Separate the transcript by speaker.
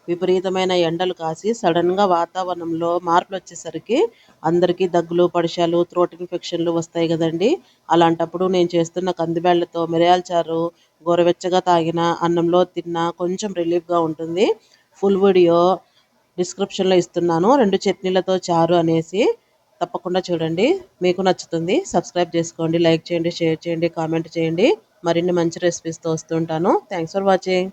Speaker 1: విపరీతమైన ఎండలు కాసి సడన్గా వాతావరణంలో మార్పులు వచ్చేసరికి అందరికీ దగ్గులు పడిశాలు థ్రోట్ ఇన్ఫెక్షన్లు వస్తాయి కదండి. అలాంటప్పుడు నేను చేస్తున్న కందిబ్యాళ్ళతో మిరియాల చారు గోరువెచ్చగా తాగిన అన్నంలో తిన్నా కొంచెం రిలీఫ్గా ఉంటుంది. ఫుల్ వీడియో డిస్క్రిప్షన్లో ఇస్తున్నాను, 2 చట్నీలతో చారు అనేసి. తప్పకుండా చూడండి, మీకు నచ్చుతుంది. సబ్స్క్రైబ్ చేసుకోండి, లైక్ చేయండి, షేర్ చేయండి, కామెంట్ చేయండి. మరిన్ని మంచి రెసిపీస్తో వస్తుంటాను. Thanks for watching.